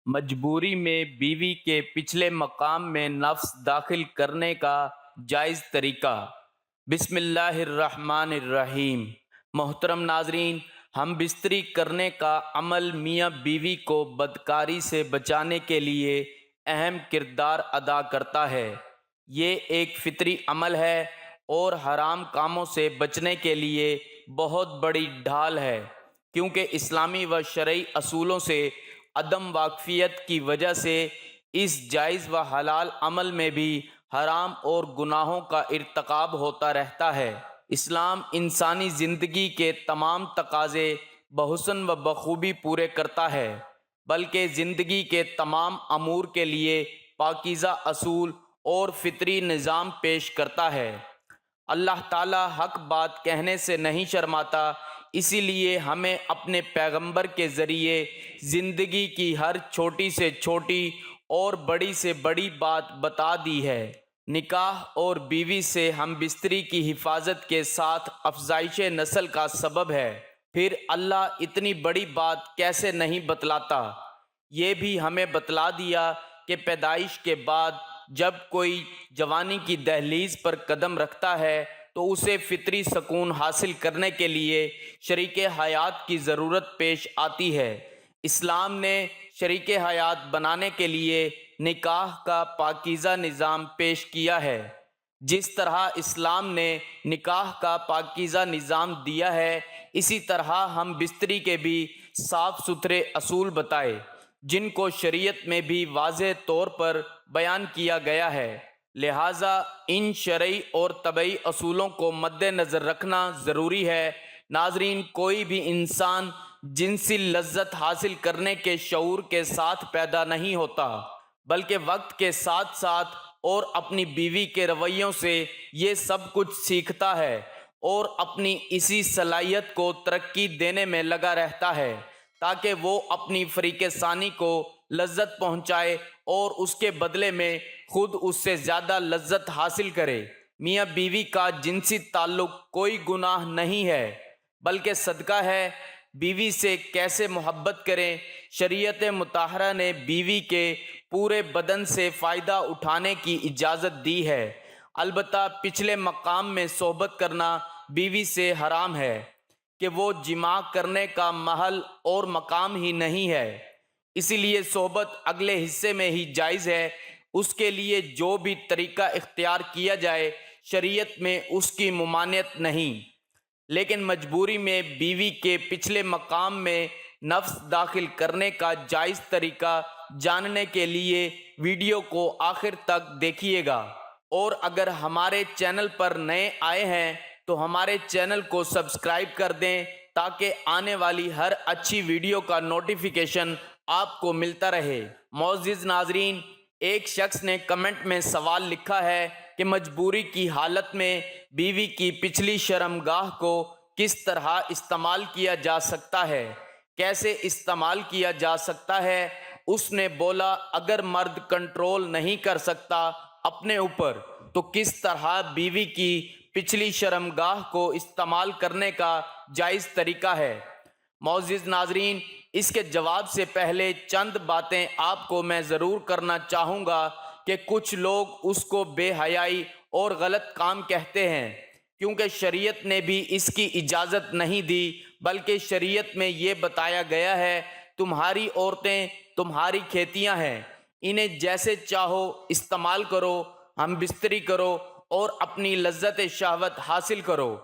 مجبوری میں بیوی کے پچھلے مقام میں نفس داخل کرنے کا جائز طریقہ۔ بسم اللہ الرحمن الرحیم۔ محترم ناظرین، ہم بستری کرنے کا عمل میاں بیوی کو بدکاری سے بچانے کے لیے اہم کردار ادا کرتا ہے۔ یہ ایک فطری عمل ہے اور حرام کاموں سے بچنے کے لیے بہت بڑی ڈھال ہے، کیونکہ اسلامی و شرعی اصولوں سے عدم واقفیت کی وجہ سے اس جائز و حلال عمل میں بھی حرام اور گناہوں کا ارتکاب ہوتا رہتا ہے۔ اسلام انسانی زندگی کے تمام تقاضے بحسن و بخوبی پورے کرتا ہے، بلکہ زندگی کے تمام امور کے لیے پاکیزہ اصول اور فطری نظام پیش کرتا ہے۔ اللہ تعالیٰ حق بات کہنے سے نہیں شرماتا، اسی لیے ہمیں اپنے پیغمبر کے ذریعے زندگی کی ہر چھوٹی سے چھوٹی اور بڑی سے بڑی بات بتا دی ہے۔ نکاح اور بیوی سے ہم بستری کی حفاظت کے ساتھ افزائش نسل کا سبب ہے، پھر اللہ اتنی بڑی بات کیسے نہیں بتلاتا؟ یہ بھی ہمیں بتلا دیا کہ پیدائش کے بعد جب کوئی جوانی کی دہلیز پر قدم رکھتا ہے تو اسے فطری سکون حاصل کرنے کے لیے شریک حیات کی ضرورت پیش آتی ہے۔ اسلام نے شریک حیات بنانے کے لیے نکاح کا پاکیزہ نظام پیش کیا ہے۔ جس طرح اسلام نے نکاح کا پاکیزہ نظام دیا ہے، اسی طرح ہم بستری کے بھی صاف ستھرے اصول بتائے، جن کو شریعت میں بھی واضح طور پر بیان کیا گیا ہے۔ لہٰذا ان شرعی اور طبعی اصولوں کو مد نظر رکھنا ضروری ہے۔ ناظرین، کوئی بھی انسان جنسی لذت حاصل کرنے کے شعور کے ساتھ پیدا نہیں ہوتا، بلکہ وقت کے ساتھ ساتھ اور اپنی بیوی کے رویوں سے یہ سب کچھ سیکھتا ہے اور اپنی اسی صلاحیت کو ترقی دینے میں لگا رہتا ہے، تاکہ وہ اپنی فریق ثانی کو لذت پہنچائے اور اس کے بدلے میں خود اس سے زیادہ لذت حاصل کرے۔ میاں بیوی کا جنسی تعلق کوئی گناہ نہیں ہے، بلکہ صدقہ ہے۔ بیوی سے کیسے محبت کریں؟ شریعت مطہرہ نے بیوی کے پورے بدن سے فائدہ اٹھانے کی اجازت دی ہے، البتہ پچھلے مقام میں صحبت کرنا بیوی سے حرام ہے، کہ وہ جماع کرنے کا محل اور مقام ہی نہیں ہے، اسی لیے صحبت اگلے حصے میں ہی جائز ہے۔ اس کے لیے جو بھی طریقہ اختیار کیا جائے، شریعت میں اس کی ممانعت نہیں، لیکن مجبوری میں بیوی کے پچھلے مقام میں نفس داخل کرنے کا جائز طریقہ جاننے کے لیے ویڈیو کو آخر تک دیکھیے گا، اور اگر ہمارے چینل پر نئے آئے ہیں تو ہمارے چینل کو سبسکرائب کر دیں، تاکہ آنے والی ہر اچھی ویڈیو کا نوٹیفیکیشن آپ کو ملتا رہے۔ معزز ناظرین، ایک شخص نے کمنٹ میں سوال لکھا ہے کہ مجبوری کی حالت میں بیوی کی پچھلی شرمگاہ کو کس طرح استعمال کیا جا سکتا ہے؟ کیسے استعمال کیا جا سکتا ہے؟ اس نے بولا، اگر مرد کنٹرول نہیں کر سکتا اپنے اوپر تو کس طرح بیوی کی پچھلی شرمگاہ کو استعمال کرنے کا جائز طریقہ ہے؟ معزز ناظرین، اس کے جواب سے پہلے چند باتیں آپ کو میں ضرور کرنا چاہوں گا کہ کچھ لوگ اس کو بے حیائی اور غلط کام کہتے ہیں، کیونکہ شریعت نے بھی اس کی اجازت نہیں دی، بلکہ شریعت میں یہ بتایا گیا ہے، تمہاری عورتیں تمہاری کھیتیاں ہیں، انہیں جیسے چاہو استعمال کرو، ہم بستری کرو اور اپنی لذت شہوت حاصل کرو،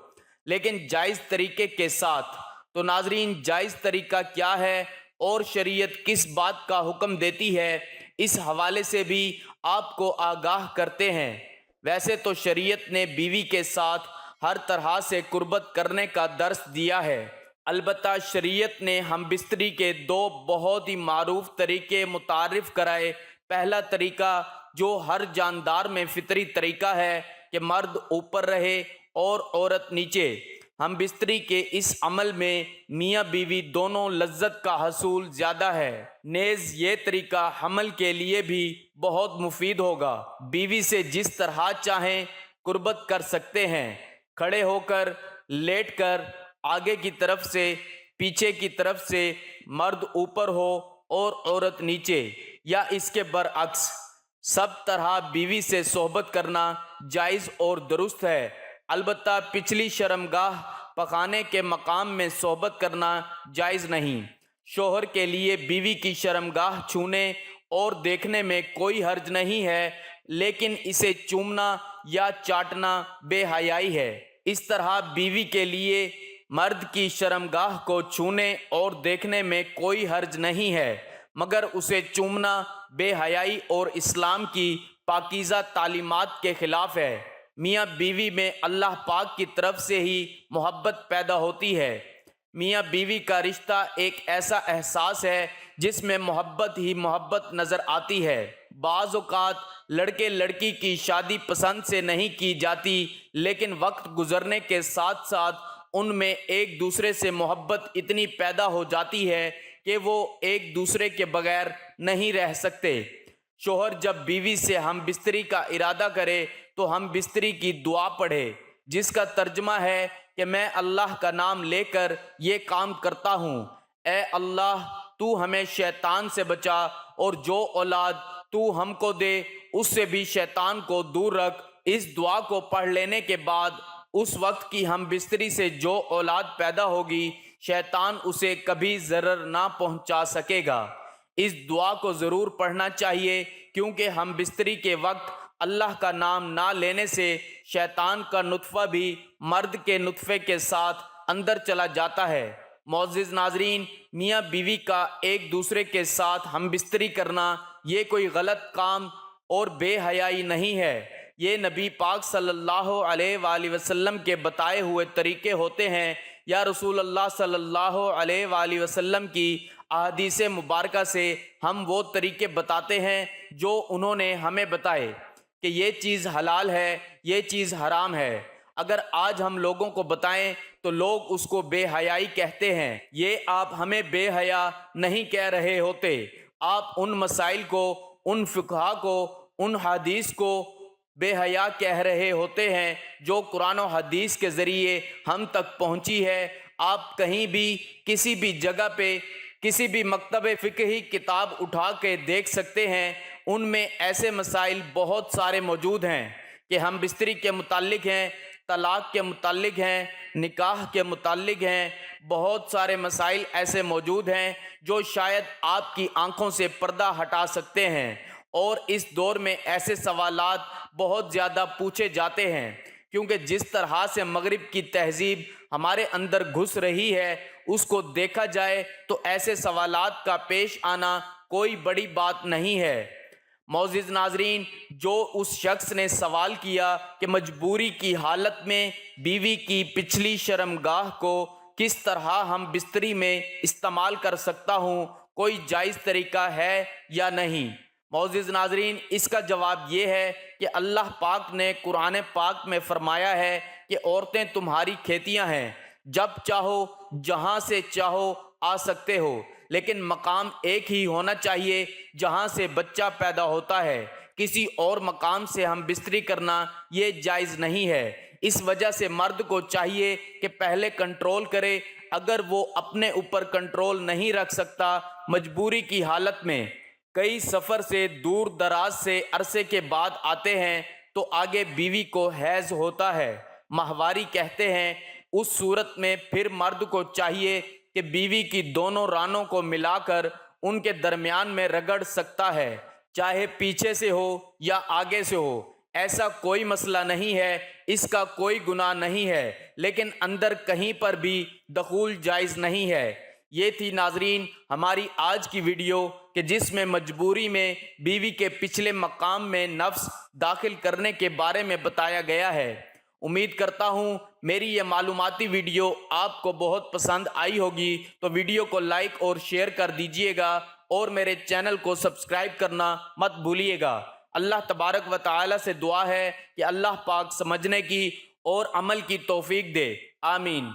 لیکن جائز طریقے کے ساتھ۔ تو ناظرین، جائز طریقہ کیا ہے اور شریعت کس بات کا حکم دیتی ہے، اس حوالے سے بھی آپ کو آگاہ کرتے ہیں۔ ویسے تو شریعت نے بیوی کے ساتھ ہر طرح سے قربت کرنے کا درس دیا ہے، البتہ شریعت نے ہم بستری کے دو بہت ہی معروف طریقے متعارف کرائے۔ پہلا طریقہ، جو ہر جاندار میں فطری طریقہ ہے، کہ مرد اوپر رہے اور عورت نیچے۔ ہم بستری کے اس عمل میں میاں بیوی دونوں لذت کا حصول زیادہ ہے، نیز یہ طریقہ حمل کے لیے بھی بہت مفید ہوگا۔ بیوی سے جس طرح چاہیں قربت کر سکتے ہیں، کھڑے ہو کر، لیٹ کر، آگے کی طرف سے، پیچھے کی طرف سے، مرد اوپر ہو اور عورت نیچے، یا اس کے برعکس، سب طرح بیوی سے صحبت کرنا جائز اور درست ہے، البتہ پچھلی شرمگاہ پخانے کے مقام میں صحبت کرنا جائز نہیں۔ شوہر کے لیے بیوی کی شرمگاہ چھونے اور دیکھنے میں کوئی حرج نہیں ہے، لیکن اسے چومنا یا چاٹنا بے حیائی ہے۔ اس طرح بیوی کے لیے مرد کی شرمگاہ کو چھونے اور دیکھنے میں کوئی حرج نہیں ہے، مگر اسے چومنا بے حیائی اور اسلام کی پاکیزہ تعلیمات کے خلاف ہے۔ میاں بیوی میں اللہ پاک کی طرف سے ہی محبت پیدا ہوتی ہے۔ میاں بیوی کا رشتہ ایک ایسا احساس ہے جس میں محبت ہی محبت نظر آتی ہے۔ بعض اوقات لڑکے لڑکی کی شادی پسند سے نہیں کی جاتی، لیکن وقت گزرنے کے ساتھ ساتھ ان میں ایک دوسرے سے محبت اتنی پیدا ہو جاتی ہے کہ وہ ایک دوسرے کے بغیر نہیں رہ سکتے۔ شوہر جب بیوی سے ہم بستری کا ارادہ کرے تو ہم بستری کی دعا پڑھے، جس کا ترجمہ ہے کہ میں اللہ کا نام لے کر یہ کام کرتا ہوں۔ اے اللہ، تو ہمیں شیطان سے بچا، اور جو اولاد تو ہم کو دے اس سے بھی شیطان کو دور رکھ۔ اس دعا کو پڑھ لینے کے بعد اس وقت کی ہم بستری سے جو اولاد پیدا ہوگی، شیطان اسے کبھی ضرر نہ پہنچا سکے گا۔ اس دعا کو ضرور پڑھنا چاہیے، کیونکہ ہم بستری کے وقت اللہ کا نام نہ لینے سے شیطان کا نطفہ بھی مرد کے نطفے کے ساتھ اندر چلا جاتا ہے۔ معزز ناظرین، میاں بیوی کا ایک دوسرے کے ساتھ ہم بستری کرنا یہ کوئی غلط کام اور بے حیائی نہیں ہے۔ یہ نبی پاک صلی اللہ علیہ وآلہ وسلم کے بتائے ہوئے طریقے ہوتے ہیں، یا رسول اللہ صلی اللہ علیہ وآلہ وسلم کی احادیث مبارکہ سے ہم وہ طریقے بتاتے ہیں جو انہوں نے ہمیں بتائے کہ یہ چیز حلال ہے، یہ چیز حرام ہے۔ اگر آج ہم لوگوں کو بتائیں تو لوگ اس کو بے حیائی کہتے ہیں۔ یہ آپ ہمیں بے حیا نہیں کہہ رہے ہوتے، آپ ان مسائل کو، ان فقہا کو، ان حدیث کو بے حیا کہہ رہے ہوتے ہیں جو قرآن و حدیث کے ذریعے ہم تک پہنچی ہے۔ آپ کہیں بھی کسی بھی جگہ پہ کسی بھی مکتب فقہی کتاب اٹھا کے دیکھ سکتے ہیں، ان میں ایسے مسائل بہت سارے موجود ہیں کہ ہم بستری کے متعلق ہیں، طلاق کے متعلق ہیں، نکاح کے متعلق ہیں، بہت سارے مسائل ایسے موجود ہیں جو شاید آپ کی آنکھوں سے پردہ ہٹا سکتے ہیں، اور اس دور میں ایسے سوالات بہت زیادہ پوچھے جاتے ہیں، کیونکہ جس طرح سے مغرب کی تہذیب ہمارے اندر گھس رہی ہے، اس کو دیکھا جائے تو ایسے سوالات کا پیش آنا کوئی بڑی بات نہیں ہے۔ معزز ناظرین، جو اس شخص نے سوال کیا کہ مجبوری کی حالت میں بیوی کی پچھلی شرمگاہ کو کس طرح ہم بستری میں استعمال کر سکتا ہوں، کوئی جائز طریقہ ہے یا نہیں؟ معزز ناظرین، اس کا جواب یہ ہے کہ اللہ پاک نے قرآن پاک میں فرمایا ہے کہ عورتیں تمہاری کھیتیاں ہیں، جب چاہو جہاں سے چاہو آ سکتے ہو، لیکن مقام ایک ہی ہونا چاہیے جہاں سے بچہ پیدا ہوتا ہے۔ کسی اور مقام سے ہم بستری کرنا یہ جائز نہیں ہے۔ اس وجہ سے مرد کو چاہیے کہ پہلے کنٹرول کرے۔ اگر وہ اپنے اوپر کنٹرول نہیں رکھ سکتا، مجبوری کی حالت میں کئی سفر سے دور دراز سے عرصے کے بعد آتے ہیں تو آگے بیوی کو حیض ہوتا ہے، ماہواری کہتے ہیں، اس صورت میں پھر مرد کو چاہیے کہ بیوی کی دونوں رانوں کو ملا کر ان کے درمیان میں رگڑ سکتا ہے، چاہے پیچھے سے ہو یا آگے سے ہو، ایسا کوئی مسئلہ نہیں ہے، اس کا کوئی گناہ نہیں ہے، لیکن اندر کہیں پر بھی دخول جائز نہیں ہے۔ یہ تھی ناظرین ہماری آج کی ویڈیو کہ جس میں مجبوری میں بیوی کے پچھلے مقام میں نفس داخل کرنے کے بارے میں بتایا گیا ہے۔ امید کرتا ہوں میری یہ معلوماتی ویڈیو آپ کو بہت پسند آئی ہوگی، تو ویڈیو کو لائک اور شیئر کر دیجئے گا، اور میرے چینل کو سبسکرائب کرنا مت بھولیے گا۔ اللہ تبارک و تعالی سے دعا ہے کہ اللہ پاک سمجھنے کی اور عمل کی توفیق دے، آمین۔